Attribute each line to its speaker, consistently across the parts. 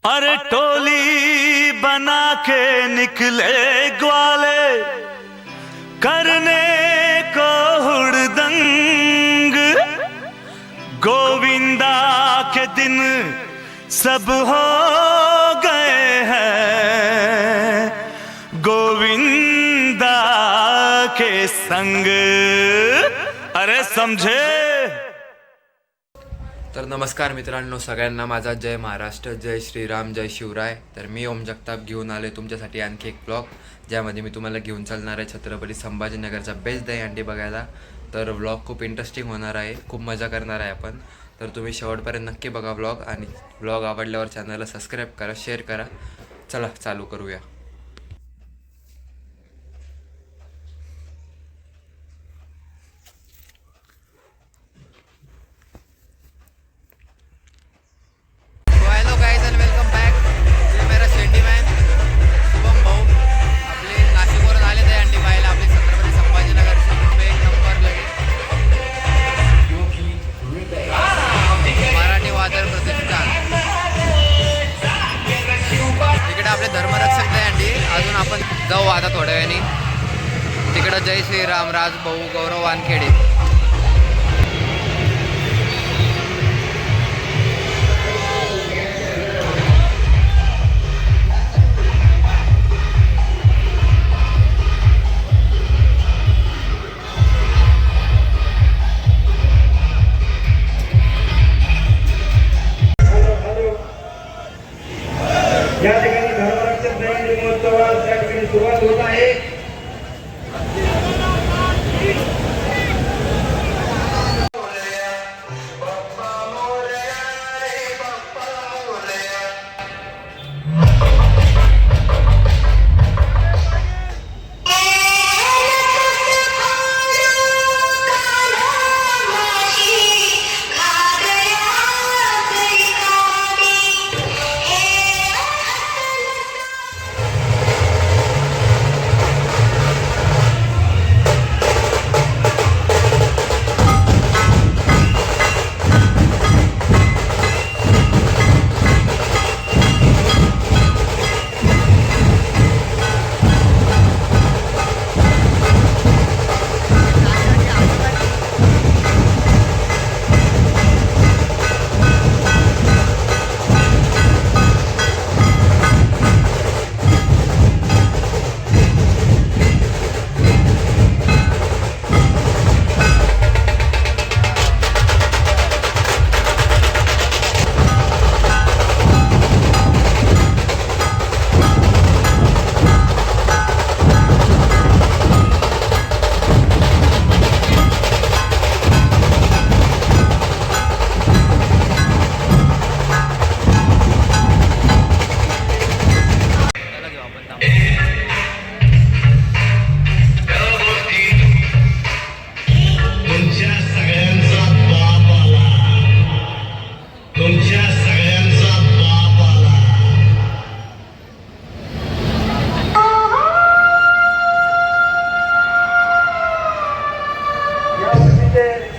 Speaker 1: अरे टोली बना के निकले ग्वाले करने को हुड़दंग। गोविंदा के दिन सब हो गए हैं गोविंदा के संग। अरे समझे।
Speaker 2: तर नमस्कार मित्रांनो, सगळ्यांना माझा जय महाराष्ट्र, जय श्रीराम, जय शिवराय। तर मी ओम जगताप घेऊन आले तुमच्यासाठी आणखी एक ब्लॉग, ज्यामध्ये मी तुम्हाला घेऊन चालणार आहे छत्रपती संभाजीनगरचा बेस्ट दहीहंडी बघायला। तर ब्लॉग खूप इंटरेस्टिंग होणार आहे, खूप मजा करणार आहे आपण। तर तुम्ही शेवटपर्यंत नक्की बघा ब्लॉग, आणि ब्लॉग आवडल्यावर चॅनलला सबस्क्राईब करा, शेअर करा। चला चालू करूया। अजून आपण जाऊ आता थोड्या वेळाने तिकडं जय श्रीराम, राजभाऊ, गौरव वानखेडे।
Speaker 3: या ठिकाणी धर्मरक्षक दहीहंडी महोत्सवास या ठिकाणी सुरुवात होत आहे।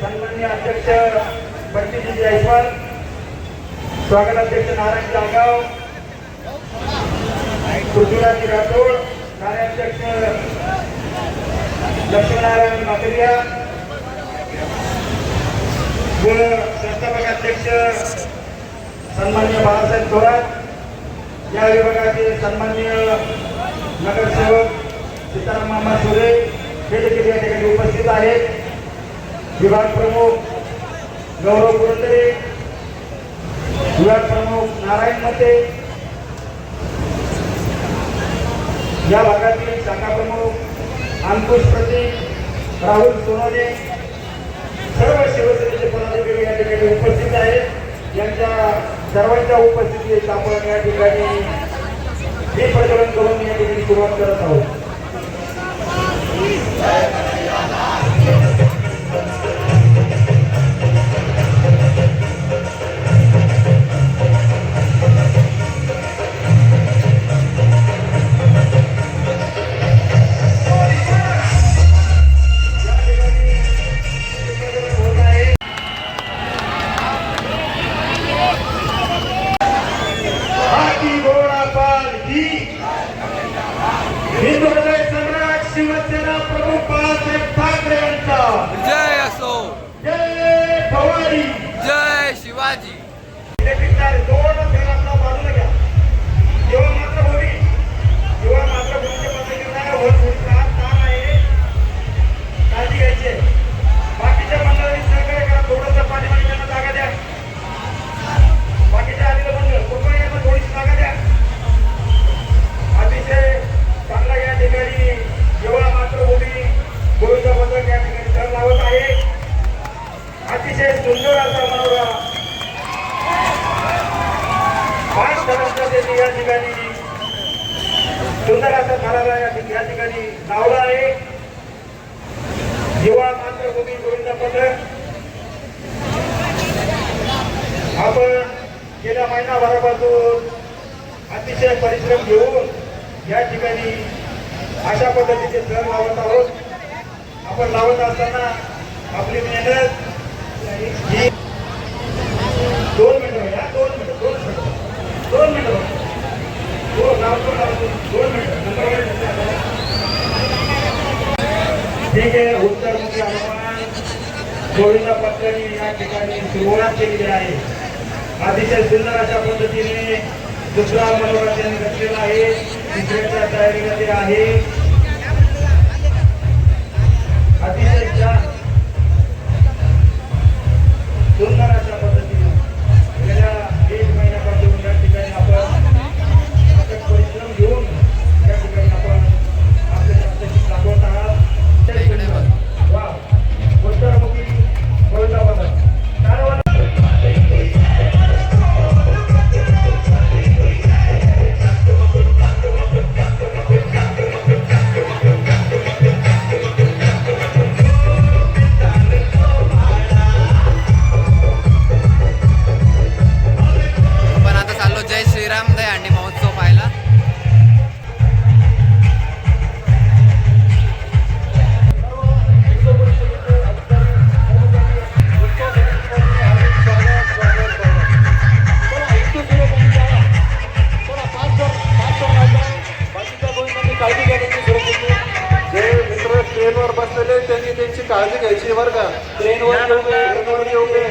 Speaker 3: सन्माननीय अध्यक्ष बंटीजी जयस्वाल, स्वागताध्यक्ष नारायण जागाव, पृथ्वीराज राठोड, कार्याध्यक्ष लक्ष्मीनारायण माकरिया व संस्थापक अध्यक्ष सन्माननीय बाळासाहेब थोरात, या विभागाचे सन्माननीय नगरसेवक सीताराम मामा सुरे हे देखील या ठिकाणी उपस्थित आहेत। विभाग प्रमुख गौरव पुरंदरे, विभाग प्रमुख नारायण मते, या भागातील शाखा प्रमुख अंकुश प्रतीक, राहुल सोनोने, सर्व शिवसेनेचे पदाधिकारी या ठिकाणी उपस्थित आहेत। यांच्या सर्वांच्या उपस्थितीत आपण या ठिकाणी हे प्रज्वलन करून या ठिकाणी सुरुवात करत आहोत। त्यांनी या ठिकाणी सुंदर असा थराला या ठिकाणी लावला आहे. युवा मातृभूमी गोविंदा पथक आपण गेल्या महिनाभरापासून अतिशय परिश्रम घेऊन या ठिकाणी अशा पद्धतीचे सण लावत आहोत. आपण लावत असताना आपली मेहनत ही 2 मिनिटं या 2 मिनिटं हो लावतो 2 मिनिटं. ठीक आहे. उत्तरमुखी हनुमान गोविंदा पत्रांनी या ठिकाणी सुरुवात केलेली आहे. अतिशय सुंदर अशा पद्धतीने दुसरा मनोरथ त्यांनी घेतलेला आहे. तिसऱ्याच्या तयारीमध्ये आहे. अतिशय छान सुंदर अशा पद्धतीने गेल्या 1 महिन्यापासून या ठिकाणी आपण अथक परिश्रम घेऊन या ठिकाणी आपण आपले प्रात्यक्षिक दाखवत आहात. वा उत्तरमुखी गोविंदा पथक
Speaker 2: पण आता चाललो जय श्रीराम दहीहंडी महोत्सव पाहायला.
Speaker 4: ट्रेनवर बसलेले त्यांनी त्यांची काळजी घ्यायची बरं का. ट्रेनवर येऊ नये.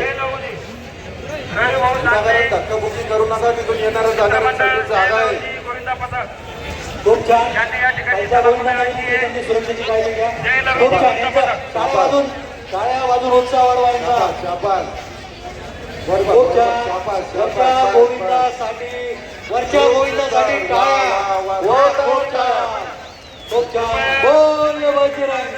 Speaker 4: धक्काबुक्की करू नका. तिथून येणाऱ्या जाणाऱ्यांसाठी जागा आहे.
Speaker 3: खूप छान. त्यांच्या गोविंदांनी सुरक्षेची काळजी घ्या. खूप छान. टाळ्या वाजून उत्साह वाढवायचा. खूप छान. वरच्या गोविंदासाठी टाळ्या. खूप छान. खूप छान. बोल बजरंग.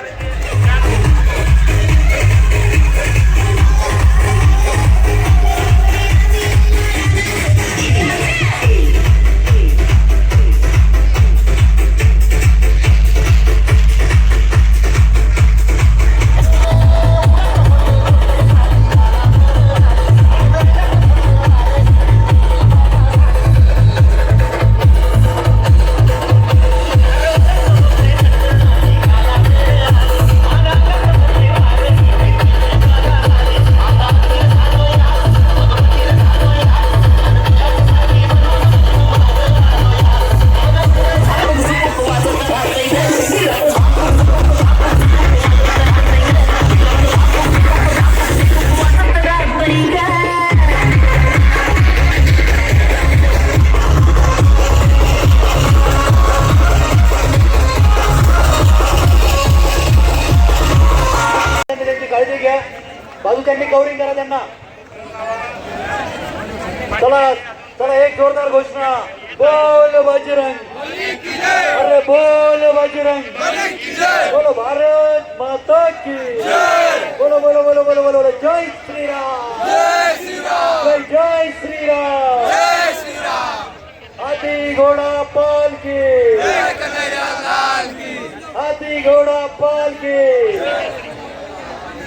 Speaker 3: काळजी घ्या. बाजूच्यांनी कव्हरिंग करा त्यांना. चला चला एक जोरदार घोषणा. बोल बजरंग. अरे बोल बजरंग. बोलो भारत माता की. बोलो बोलो बोलो बोलो बोलो बोलो जय श्रीराम. जय श्रीराम. हाथी घोडा पालकी. हाथी घोडा पालकी.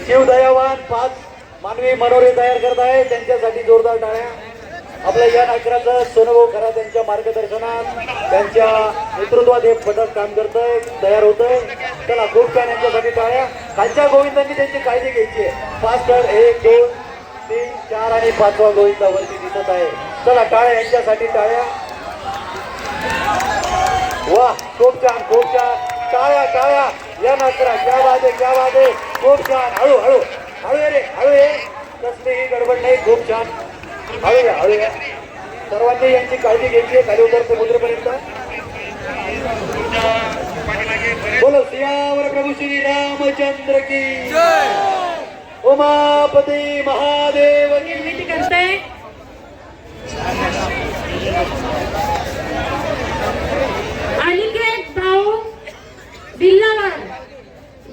Speaker 3: शिवदयावान 5 मानवी मनोरे तयार करत आहे. त्यांच्यासाठी जोरदार टाळ्या. आपल्या या नागराचं सोनभाऊ खरा त्यांच्या मार्गदर्शनात त्यांच्या नेतृत्वात हे पथक काम करतंय तयार होतंय. चला खूप छान. यांच्यासाठी टाळ्या. खालच्या गोविंदांनी त्यांची काळजी घ्यायची आहे. 5 तर 1 2 3 4 आणि 5वा गोविंदावरती दिसत आहे. चला टाळ्या. यांच्यासाठी टाळ्या. वा खूप छान. खूप छान. टाळ्या टाळ्या. या नागरा क्या बात आहे. क्या बात आहे. खूप छान. हळू हळू हळू रे हळू ये. कसलीही गडबड नाही. खूप छान. हळू या हळू या. सर्वांनी यांची काळजी घ्यायची आहे. खाली उतरते मुद्रेपर्यंत. बोलो सियावर प्रभू श्री रामचंद्र की. उमापती महादेव की.
Speaker 5: निर्मिती करते. अनिकेत भाऊ बिल्लावार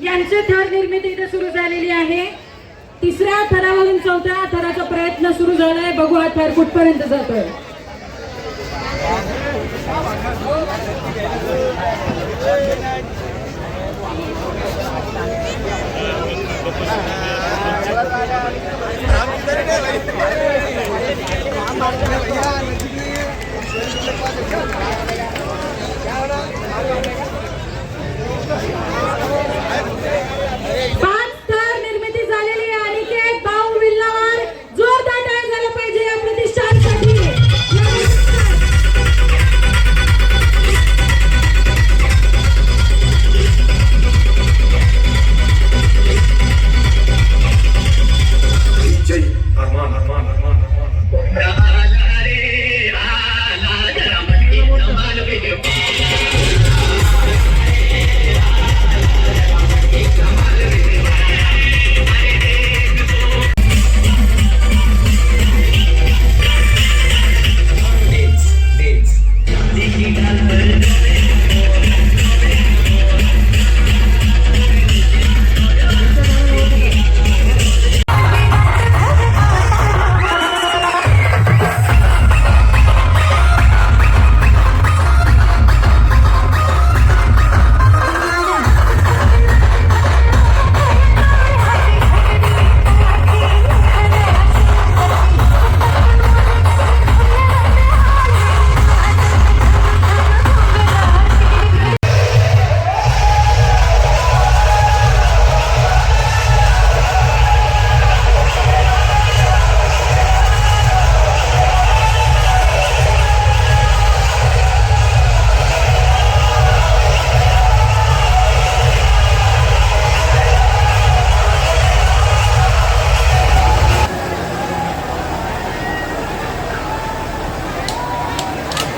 Speaker 5: यांचे थर निर्मिती इथे सुरू झालेली आहे. 3ऱ्या थरावरून 4थ्या थराचा प्रयत्न सुरू झालाय. बघू हा थर कुठपर्यंत जातोय.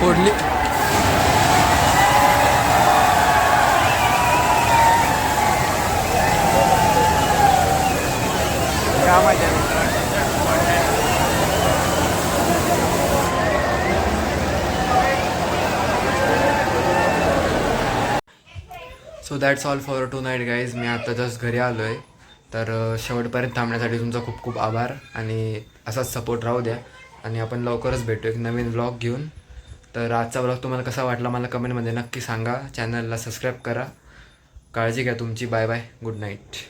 Speaker 2: फोडली. So that's all for tonight guys. मी आता जस्ट घरी आलो आहे. तर शेवटपर्यंत थांबण्यासाठी तुमचा खूप खूप आभार आणि असाच सपोर्ट राहू द्या. आणि आपण लवकरच भेटू एक नवीन व्लॉग घेऊन. तर आजचा व्लॉग तुम्हाला कसा वाटला मला कमेंटमध्ये नक्की सांगा. चॅनलला सबस्क्राईब करा. काळजी घ्या तुमची. Bye bye. Good night.